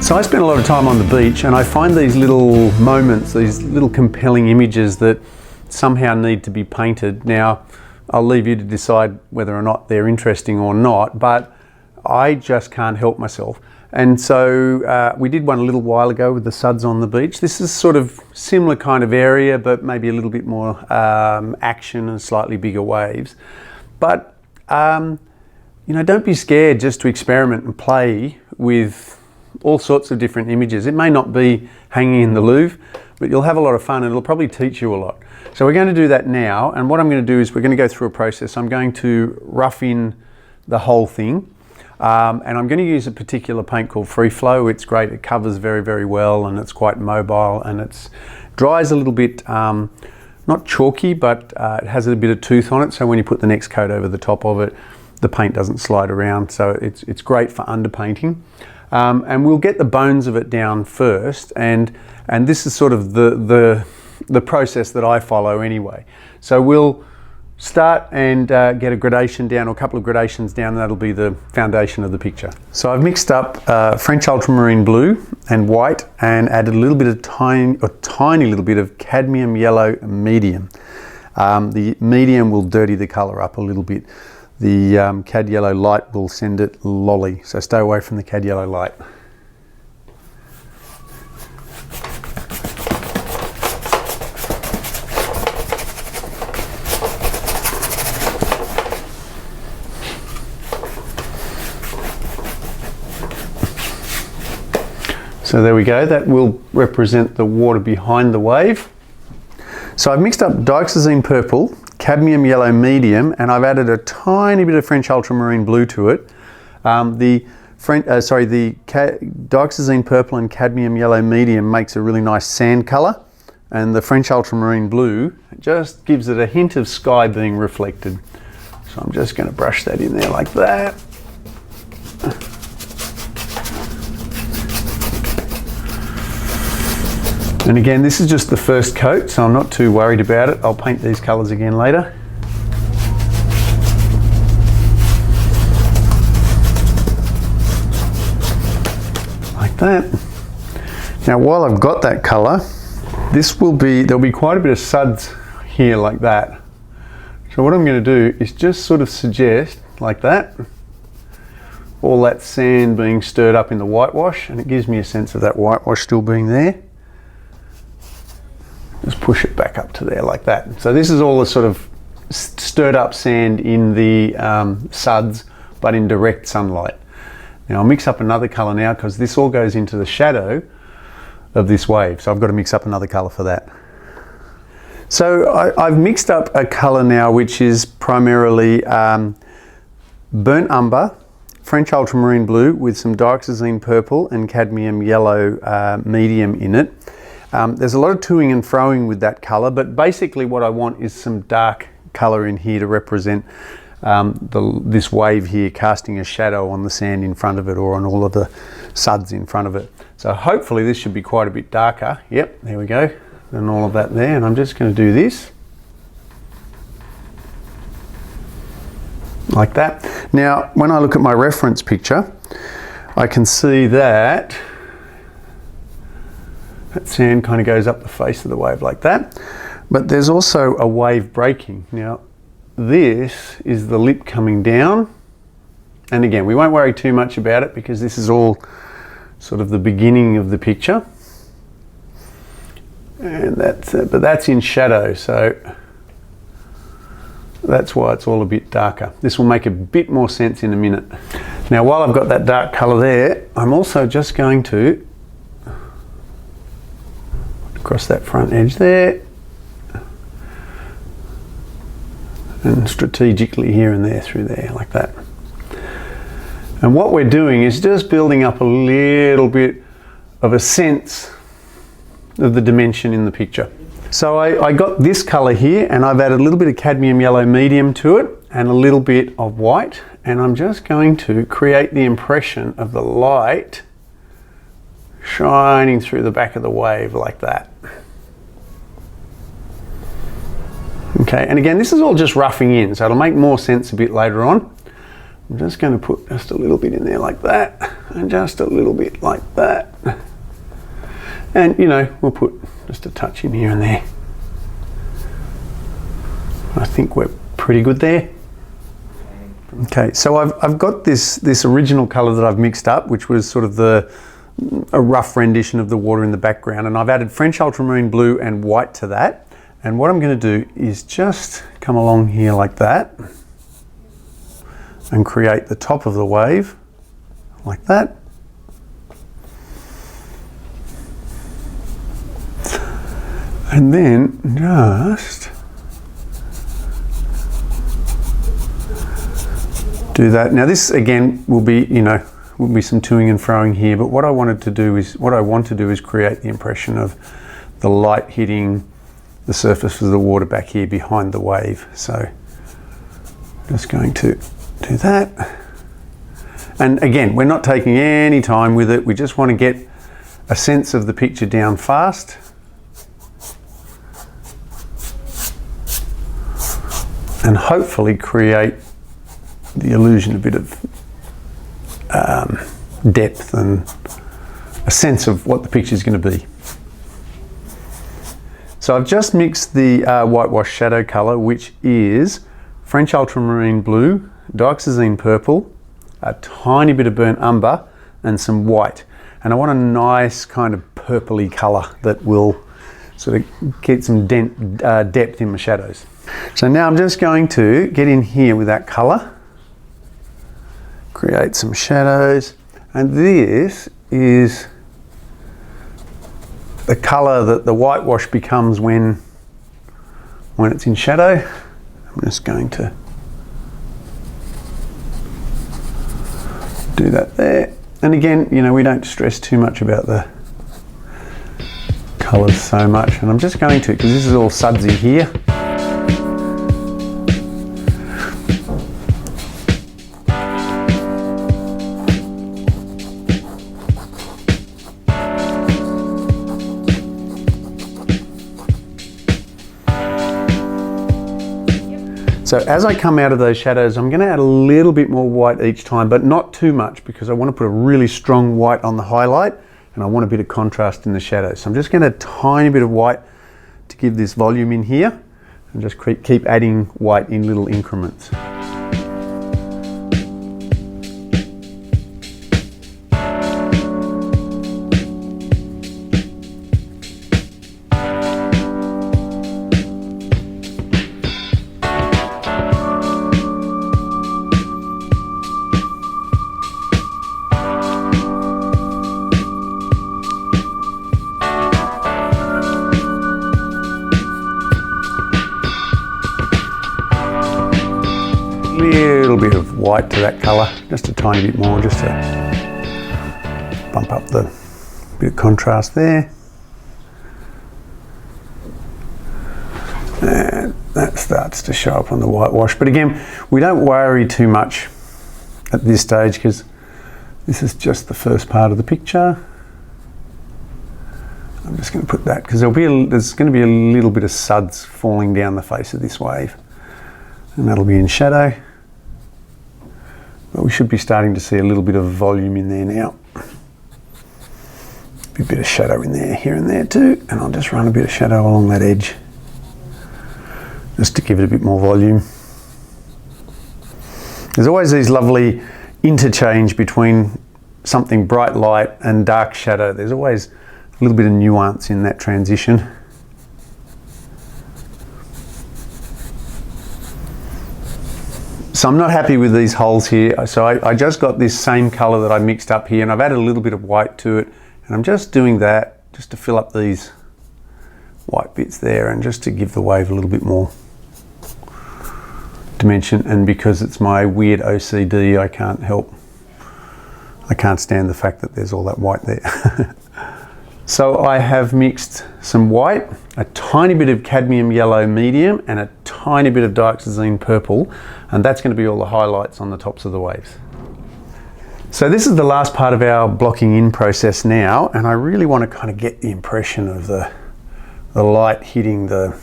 So I spend a lot of time on the beach and I find these little moments, these little compelling images that somehow need to be painted. Now, I'll leave you to decide whether or not they're interesting or not, but I just can't help myself. And so we did one a little while ago with the suds on the beach. This is sort of similar kind of area, but maybe a little bit more action and slightly bigger waves. But, you know, don't be scared just to experiment and play with all sorts of different images. It may not be hanging in the Louvre, but you'll have a lot of fun and it'll probably teach you a lot. So we're going to do that now, and what I'm going to do is we're going to go through a process. I'm going to rough in the whole thing, and I'm going to use a particular paint called Free Flow. It's great, it covers very, very well, and it's quite mobile, and it dries a little bit, not chalky, but it has a bit of tooth on it, so when you put the next coat over the top of it, the paint doesn't slide around, so it's great for underpainting. And we'll get the bones of it down first, and this is sort of the process that I follow anyway. So we'll start and get a gradation down, or a couple of gradations down, and that'll be the foundation of the picture. So I've mixed up French Ultramarine blue and white and added a little bit of a tiny little bit of cadmium yellow medium. The medium will dirty the colour up a little bit. The cad yellow light will send it lolly, so stay away from the cad yellow light. So there we go, that will represent the water behind the wave. So I've mixed up Dioxazine Purple, Cadmium Yellow Medium, and I've added a tiny bit of French Ultramarine Blue to it. The Dioxazine Purple and Cadmium Yellow Medium makes a really nice sand colour, and the French Ultramarine Blue just gives it a hint of sky being reflected. So I'm just going to brush that in there like that. And again, this is just the first coat, so I'm not too worried about it. I'll paint these colours again later. Like that. Now, while I've got that colour, there'll be quite a bit of suds here like that. So what I'm going to do is just sort of suggest, like that, all that sand being stirred up in the whitewash, and it gives me a sense of that whitewash still being there. Just push it back up to there like that. So this is all the sort of stirred up sand in the suds, but in direct sunlight. Now I'll mix up another colour now, because this all goes into the shadow of this wave. So I've got to mix up another colour for that. So I've mixed up a colour now which is primarily burnt umber, French Ultramarine Blue with some Dioxazine Purple and Cadmium Yellow medium in it. There's a lot of toing and froing with that colour, but basically what I want is some dark colour in here to represent this wave here casting a shadow on the sand in front of it, or on all of the suds in front of it. So hopefully this should be quite a bit darker. Yep, there we go, and all of that there. And I'm just going to do this like that. Now when I look at my reference picture, I can see that sand kind of goes up the face of the wave like that, but there's also a wave breaking. Now this is the lip coming down, and again, we won't worry too much about it because this is all sort of the beginning of the picture, and that's it. But that's in shadow, so that's why it's all a bit darker. This will make a bit more sense in a minute. Now while I've got that dark colour there, I'm also just going to across that front edge there, and strategically here and there through there like that. And what we're doing is just building up a little bit of a sense of the dimension in the picture. So I got this colour here, and I've added a little bit of cadmium yellow medium to it and a little bit of white, and I'm just going to create the impression of the light shining through the back of the wave like that. Okay, and again, this is all just roughing in, so it'll make more sense a bit later on. I'm just going to put just a little bit in there like that, and just a little bit like that. And you know, we'll put just a touch in here and there. I think we're pretty good there. Okay, so I've got this original colour that I've mixed up, which was sort of a rough rendition of the water in the background, and I've added French ultramarine blue and white to that. And what I'm going to do is just come along here like that and create the top of the wave like that. And then just do that. Now this again will be, you know, will be some toing and froing here, but what I want to do is create the impression of the light hitting the surface of the water back here behind the wave. So just going to do that. And again, we're not taking any time with it. We just want to get a sense of the picture down fast. And hopefully create the illusion, a bit of depth and a sense of what the picture is going to be. So I've just mixed the whitewash shadow colour, which is French ultramarine blue, Dioxazine purple, a tiny bit of burnt umber and some white. And I want a nice kind of purpley colour that will sort of get some depth in my shadows. So now I'm just going to get in here with that colour, create some shadows, and this is the colour that the whitewash becomes when it's in shadow. I'm just going to do that there. And again, you know, we don't stress too much about the colours so much, and I'm just going to, because this is all sudsy here. So as I come out of those shadows, I'm going to add a little bit more white each time, but not too much, because I want to put a really strong white on the highlight and I want a bit of contrast in the shadows. So I'm just going to add a tiny bit of white to give this volume in here, and just keep adding white in little increments. Little bit of white to that colour, just a tiny bit more, just to bump up the bit of contrast there. And that starts to show up on the whitewash. But again, we don't worry too much at this stage, because this is just the first part of the picture. I'm just going to put that, because there's going to be a little bit of suds falling down the face of this wave, and that'll be in shadow. But we should be starting to see a little bit of volume in there now. A bit of shadow in there, here and there too, and I'll just run a bit of shadow along that edge, just to give it a bit more volume. There's always these lovely interchange between something bright light and dark shadow. There's always a little bit of nuance in that transition. So I'm not happy with these holes here, so I just got this same colour that I mixed up here, and I've added a little bit of white to it, and I'm just doing that just to fill up these white bits there, and just to give the wave a little bit more dimension. And because it's my weird OCD, I can't stand the fact that there's all that white there. So I have mixed some white, a tiny bit of cadmium yellow medium, and a tiny bit of dioxazine purple, and that's going to be all the highlights on the tops of the waves. So this is the last part of our blocking in process now, and I really want to kind of get the impression of the light hitting the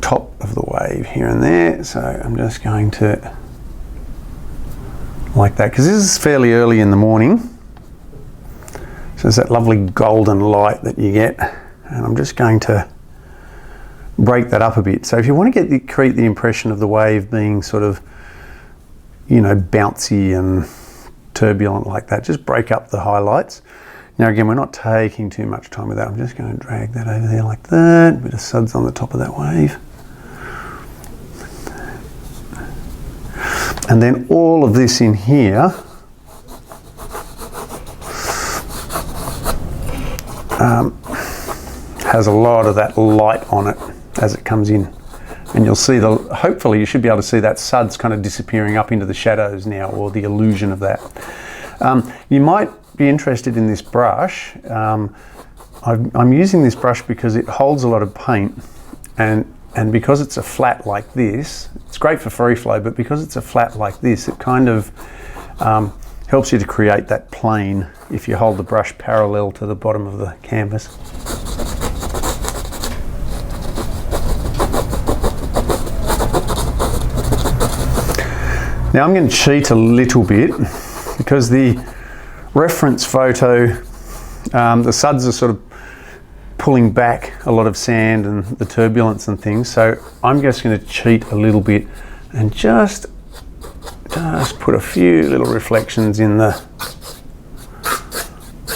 top of the wave here and there. So I'm just going to, like that, because this is fairly early in the morning. So there's that lovely golden light that you get, and I'm just going to break that up a bit. So if you want to create the impression of the wave being sort of, you know, bouncy and turbulent like that, just break up the highlights. Now again, we're not taking too much time with that. I'm just going to drag that over there like that. A bit of suds on the top of that wave. And then all of this in here has a lot of that light on it as it comes in. And you'll see hopefully you should be able to see that suds kind of disappearing up into the shadows now, or the illusion of that. You might be interested in this brush. I'm using this brush because it holds a lot of paint, and because it's a flat like this, it's great for free flow, but because it's a flat like this, it kind of helps you to create that plane if you hold the brush parallel to the bottom of the canvas. Now I'm going to cheat a little bit because the reference photo, the suds are sort of pulling back a lot of sand and the turbulence and things, so I'm just going to cheat a little bit and just put a few little reflections in the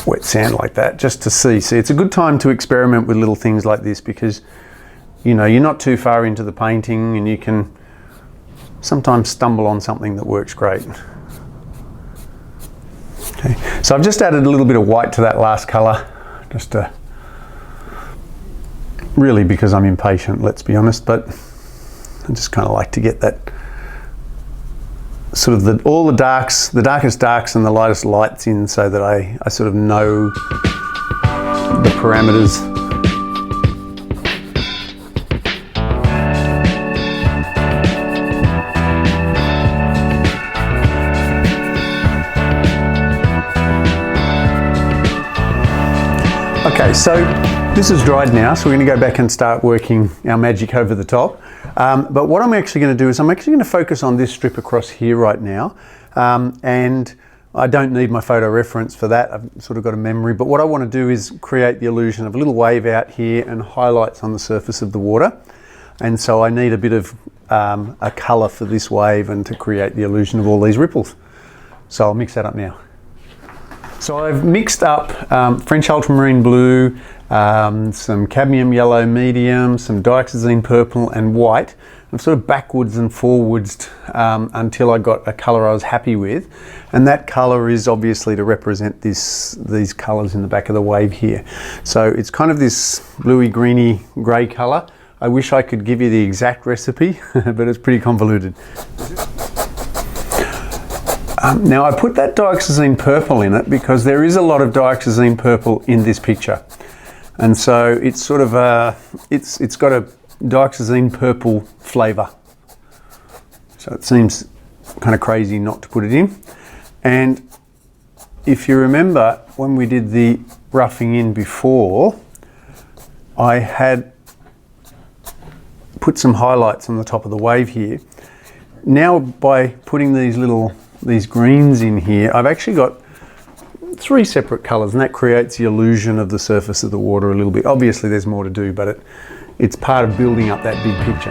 wet sand like that, just to see. It's a good time to experiment with little things like this, because you know, you're not too far into the painting and you can sometimes stumble on something that works great. Okay, so I've just added a little bit of white to that last colour, just to, really because I'm impatient, let's be honest, but I just kind of like to get that sort of all the darks, the darkest darks and the lightest lights in, so that I sort of know the parameters. Okay, so this is dried now, so we're going to go back and start working our magic over the top. But what I'm actually going to do is I'm actually going to focus on this strip across here right now. And I don't need my photo reference for that. I've sort of got a memory. But what I want to do is create the illusion of a little wave out here and highlights on the surface of the water. And so I need a bit of a colour for this wave and to create the illusion of all these ripples. So I'll mix that up now. So I've mixed up French Ultramarine blue, some cadmium yellow medium, some Dioxazine purple and white. I've sort of backwards and forwards until I got a colour I was happy with. And that colour is obviously to represent these colours in the back of the wave here. So it's kind of this bluey greeny grey colour. I wish I could give you the exact recipe, but it's pretty convoluted. Now I put that Dioxazine purple in it because there is a lot of Dioxazine purple in this picture. And so it's sort of it's got a Dioxazine purple flavour. So it seems kind of crazy not to put it in. And if you remember when we did the roughing in before, I had put some highlights on the top of the wave here. Now by putting these greens in here, I've actually got 3 separate colours, and that creates the illusion of the surface of the water a little bit. Obviously there's more to do, but it's part of building up that big picture.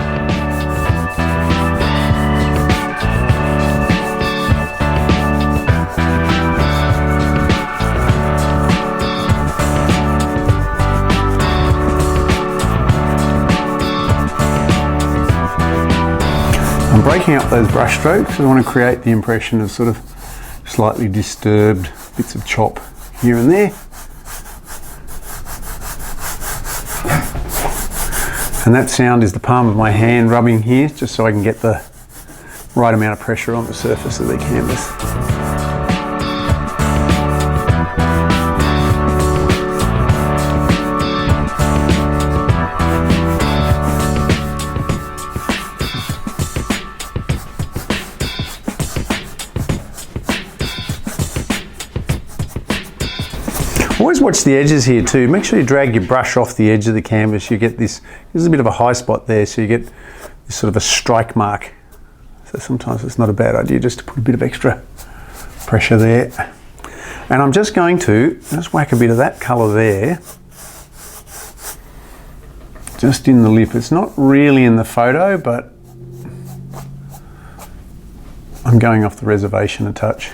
I'm breaking up those brush strokes. I want to create the impression of sort of slightly disturbed bits of chop here and there. And that sound is the palm of my hand rubbing here, just so I can get the right amount of pressure on the surface of the canvas. Always watch the edges here too. Make sure you drag your brush off the edge of the canvas. You get this, there's a bit of a high spot there, so you get this sort of a strike mark. So sometimes it's not a bad idea just to put a bit of extra pressure there. And I'm just going to just whack a bit of that colour there, just in the lip. It's not really in the photo, but I'm going off the reservation a touch.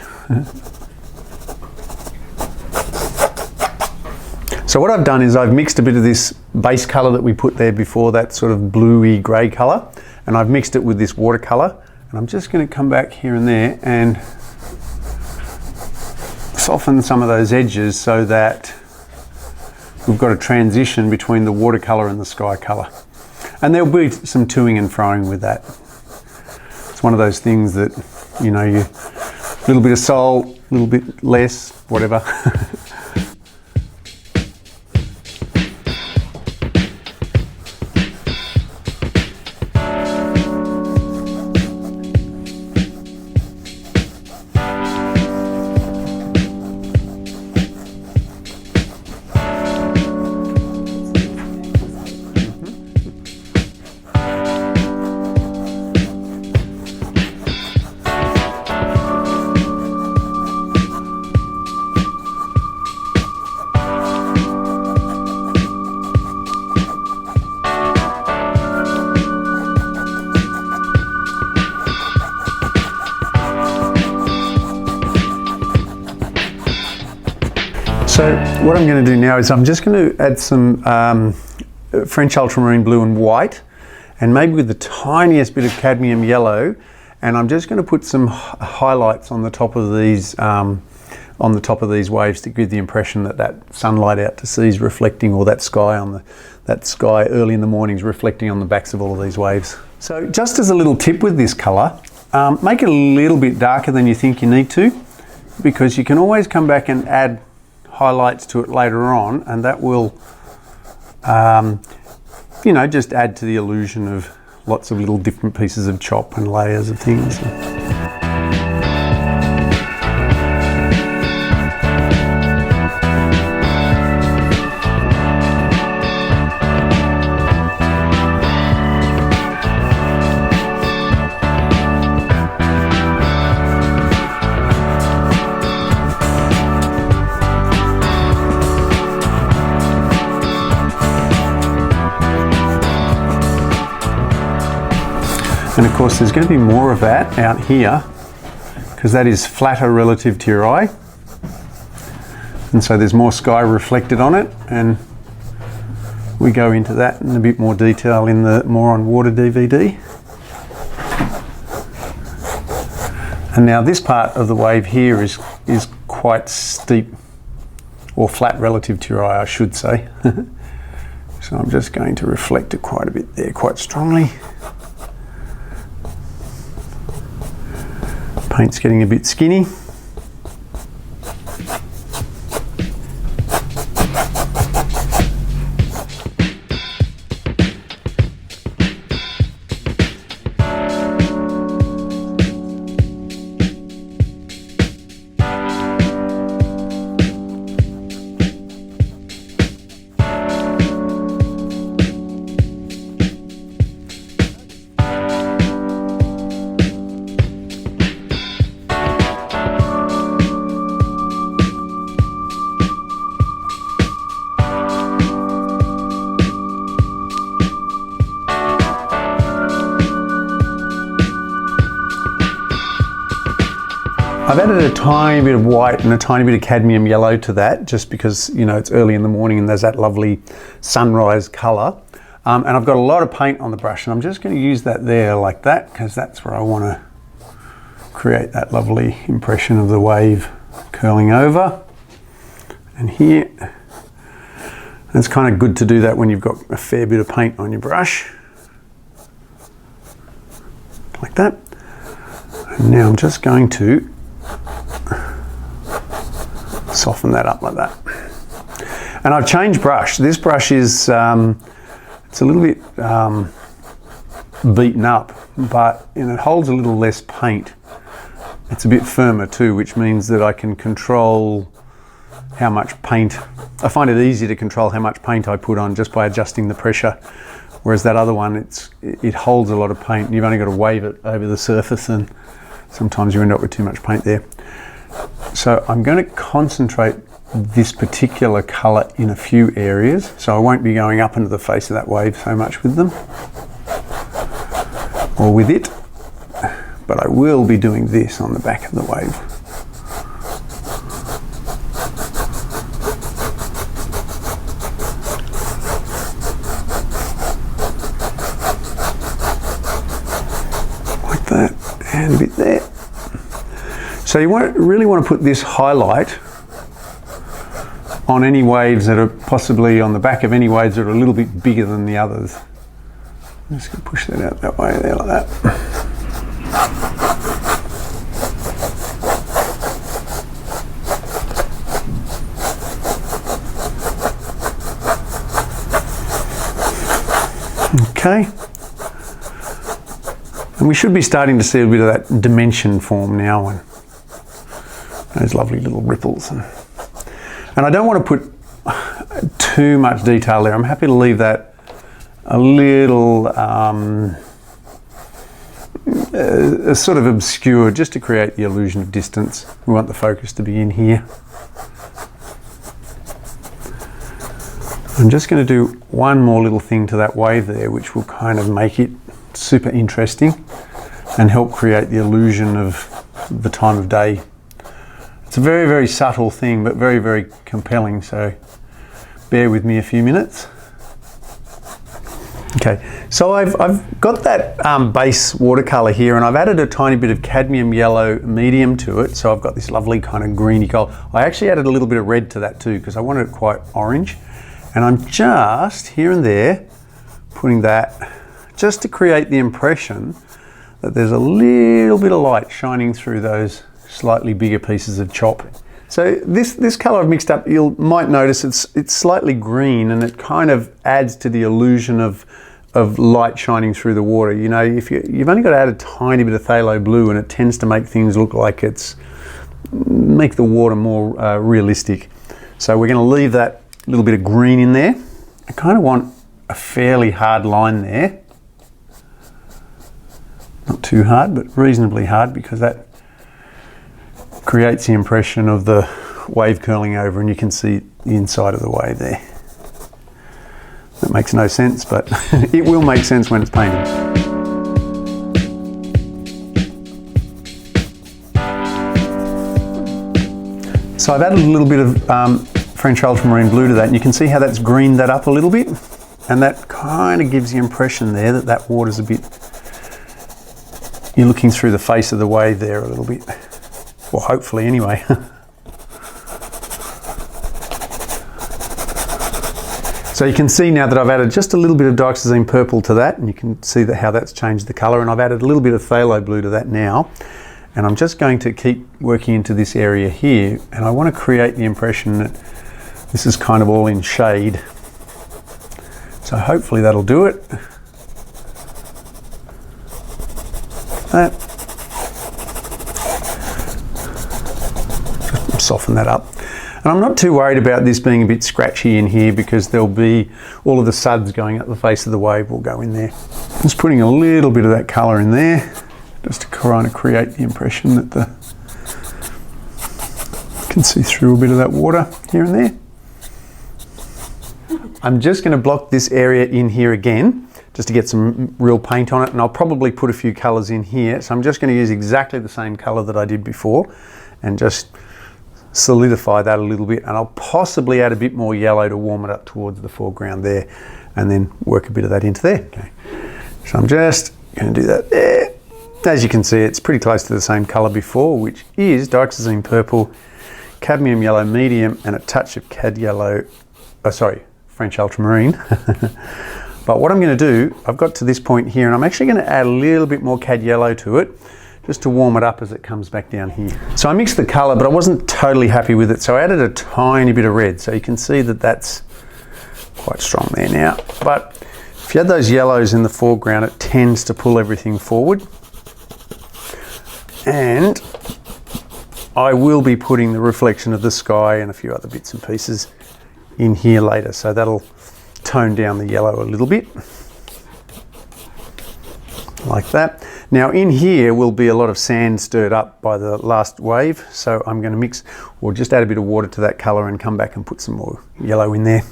So what I've done is I've mixed a bit of this base colour that we put there before, that sort of bluey grey colour, and I've mixed it with this watercolour, and I'm just going to come back here and there and soften some of those edges so that we've got a transition between the watercolour and the sky colour. And there'll be some toing and froing with that. It's one of those things that, you know, you a little bit of salt, a little bit less, whatever. So what I'm going to do now is I'm just going to add some French Ultramarine blue and white, and maybe with the tiniest bit of cadmium yellow, and I'm just going to put some highlights on the top of these waves to give the impression that that sunlight out to sea is reflecting, or that sky early in the morning is reflecting on the backs of all of these waves. So just as a little tip with this colour, make it a little bit darker than you think you need to, because you can always come back and add highlights to it later on, and that will you know, just add to the illusion of lots of little different pieces of chop and layers of things. And of course there's going to be more of that out here, because that is flatter relative to your eye, and so there's more sky reflected on it, and we go into that in a bit more detail in the More on Water DVD. And now this part of the wave here is quite steep, or flat relative to your eye, I should say. So I'm just going to reflect it quite a bit there, quite strongly. Paint's getting a bit skinny. I've added a tiny bit of white and a tiny bit of cadmium yellow to that, just because, you know, it's early in the morning and there's that lovely sunrise colour. And I've got a lot of paint on the brush, and I'm just going to use that there like that, because that's where I want to create that lovely impression of the wave curling over. And here, and it's kind of good to do that when you've got a fair bit of paint on your brush. Like that. And now I'm just going to soften that up like that. And I've changed brush. This brush is, it's a little bit beaten up, but it holds a little less paint. It's a bit firmer too, which means that I can control how much paint. I find it easy to control how much paint I put on just by adjusting the pressure. Whereas that other one, it holds a lot of paint. You've only got to wave it over the surface, and sometimes you end up with too much paint there. So I'm going to concentrate this particular colour in a few areas, so I won't be going up into the face of that wave so much with them, or with it, but I will be doing this on the back of the wave. Like that, and a bit there. So you really want to put this highlight on any waves that are possibly on the back of any waves that are a little bit bigger than the others. I'm just going to push that out that way there like that. Okay. And we should be starting to see a bit of that dimension form now, and those lovely little ripples. And I don't want to put too much detail there. I'm happy to leave that a little sort of obscure, just to create the illusion of distance. We want the focus to be in here. I'm just going to do one more little thing to that wave there, which will kind of make it super interesting and help create the illusion of the time of day. It's a very, very subtle thing, but very, very compelling, so bear with me a few minutes. Okay, so I've got that base watercolour here, and I've added a tiny bit of cadmium yellow medium to it, so I've got this lovely kind of greeny colour. I actually added a little bit of red to that too, because I wanted it quite orange, and I'm just here and there putting that just to create the impression that there's a little bit of light shining through those slightly bigger pieces of chop. So this colour I've mixed up, you might notice it's slightly green, and it kind of adds to the illusion of light shining through the water. You know, if you've only got to add a tiny bit of phthalo blue, and it tends to make things look like make the water more realistic. So we're going to leave that little bit of green in there. I kind of want a fairly hard line there. Not too hard, but reasonably hard, because that creates the impression of the wave curling over, and you can see the inside of the wave there. That makes no sense, but it will make sense when it's painted. So I've added a little bit of French Ultramarine blue to that, and you can see how that's greened that up a little bit, and that kind of gives the impression there that that water's a bit, you're looking through the face of the wave there a little bit. Well, hopefully anyway. So you can see now that I've added just a little bit of Dioxazine Purple to that, and you can see how that's changed the colour, and I've added a little bit of Pthalo Blue to that now. And I'm just going to keep working into this area here, and I want to create the impression that this is kind of all in shade. So hopefully that'll do it. That. Just soften that up. And I'm not too worried about this being a bit scratchy in here, because there'll be all of the suds going up the face of the wave will go in there. Just putting a little bit of that colour in there, just to kind of create the impression that you can see through a bit of that water here and there. I'm just going to block this area in here again, just to get some real paint on it, and I'll probably put a few colours in here. So I'm just going to use exactly the same colour that I did before, and just solidify that a little bit, and I'll possibly add a bit more yellow to warm it up towards the foreground there, and then work a bit of that into there. Okay. So I'm just going to do that there. As you can see, it's pretty close to the same colour before, which is Dioxazine Purple, Cadmium Yellow Medium, and a touch of French Ultramarine. But what I'm going to do, I've got to this point here, and I'm actually going to add a little bit more Cad Yellow to it, just to warm it up as it comes back down here. So I mixed the colour, but I wasn't totally happy with it, so I added a tiny bit of red. So you can see that that's quite strong there now. But if you had those yellows in the foreground, it tends to pull everything forward. And I will be putting the reflection of the sky and a few other bits and pieces in here later, so that'll tone down the yellow a little bit. Like that. Now in here will be a lot of sand stirred up by the last wave, so I'm going to mix or just add a bit of water to that colour and come back and put some more yellow in there.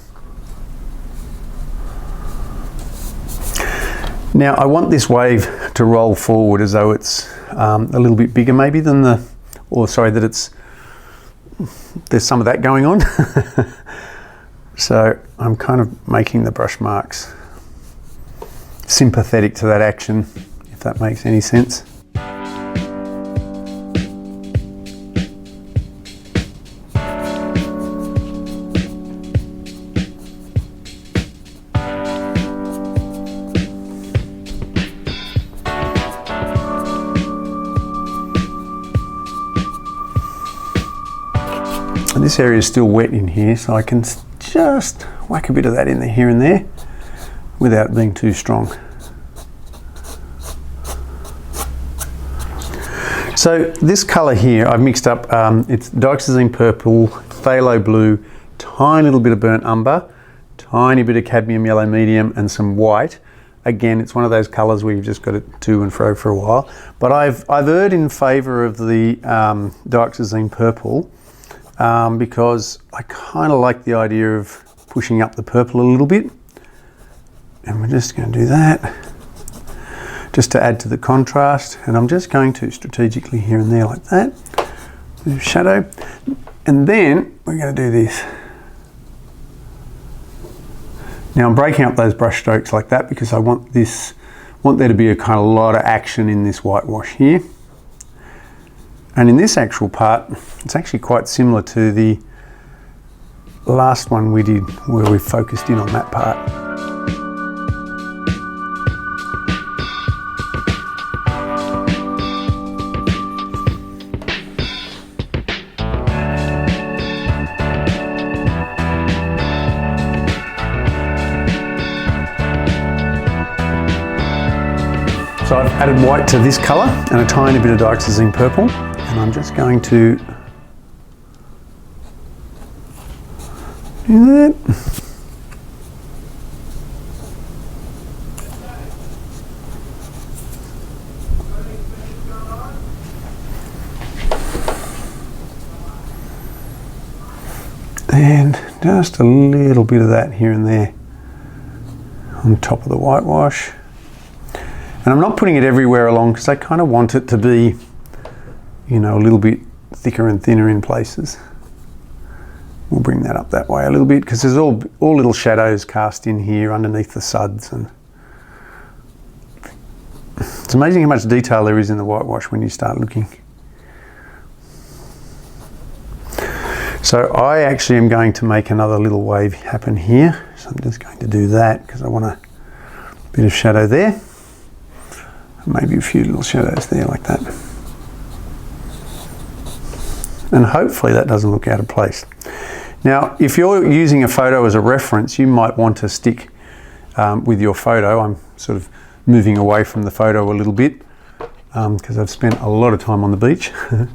Now I want this wave to roll forward as though it's a little bit bigger maybe than that there's some of that going on. So I'm kind of making the brush marks sympathetic to that action, if that makes any sense. And this area is still wet in here, so I can just whack a bit of that in there here and there without being too strong. So this colour here I've mixed up, it's Dioxazine Purple, Phthalo Blue, tiny little bit of burnt umber, tiny bit of cadmium yellow medium and some white. Again, it's one of those colours where you've just got to to and fro for a while. But I've erred in favour of the Dioxazine Purple because I kind of like the idea of pushing up the purple a little bit. And we're just going to do that just to add to the contrast. And I'm just going to strategically here and there like that. Shadow. And then we're going to do this. Now I'm breaking up those brush strokes like that because I want there to be a kind of lot of action in this whitewash here. And in this actual part, it's actually quite similar to the last one we did where we focused in on that part. So I've added white to this colour and a tiny bit of Dioxazine Purple, and I'm just going to do that. And just a little bit of that here and there on top of the whitewash. And I'm not putting it everywhere along because I kind of want it to be, you know, a little bit thicker and thinner in places. We'll bring that up that way a little bit because there's all little shadows cast in here underneath the suds, and it's amazing how much detail there is in the whitewash when you start looking. So I actually am going to make another little wave happen here. So I'm just going to do that because I want a bit of shadow there. Maybe a few little shadows there like that. And hopefully that doesn't look out of place. Now, if you're using a photo as a reference, you might want to stick with your photo. I'm sort of moving away from the photo a little bit because I've spent a lot of time on the beach. So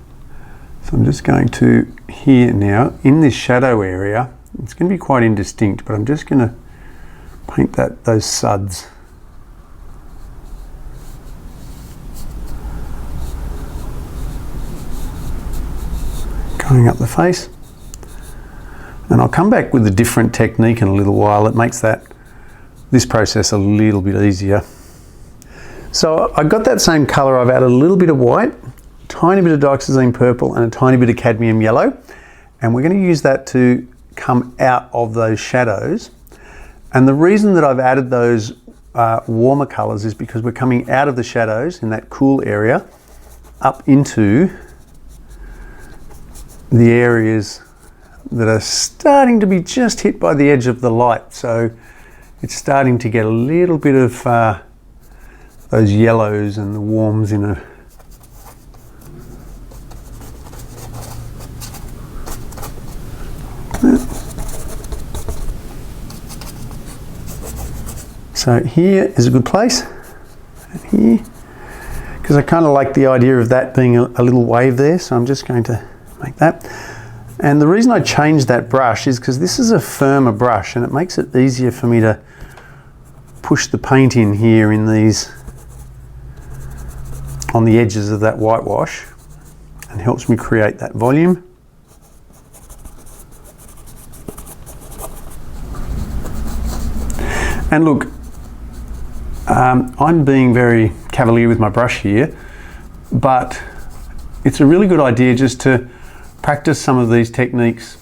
I'm just going to here now, in this shadow area, it's going to be quite indistinct, but I'm just going to paint those suds. Going up the face, and I'll come back with a different technique in a little while that makes this process a little bit easier. So I got that same colour. I've added a little bit of white, tiny bit of Dioxazine Purple and a tiny bit of cadmium yellow, and we're going to use that to come out of those shadows. And the reason that I've added those warmer colours is because we're coming out of the shadows in that cool area up into the areas that are starting to be just hit by the edge of the light. So it's starting to get a little bit of those yellows and the warms in it. So here is a good place, and here, because I kind of like the idea of that being a little wave there, so I'm just going to make that. And the reason I changed that brush is because this is a firmer brush and it makes it easier for me to push the paint in here in these on the edges of that whitewash and helps me create that volume. And look, I'm being very cavalier with my brush here, but it's a really good idea just to practice some of these techniques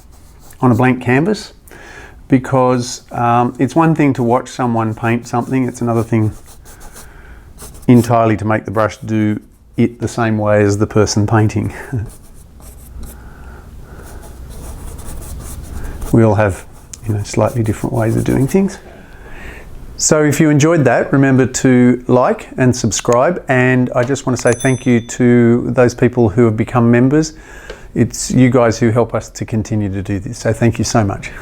on a blank canvas, because it's one thing to watch someone paint something, it's another thing entirely to make the brush do it the same way as the person painting. We all have, slightly different ways of doing things. So if you enjoyed that, remember to like and subscribe, and I just want to say thank you to those people who have become members. It's you guys who help us to continue to do this, so thank you so much.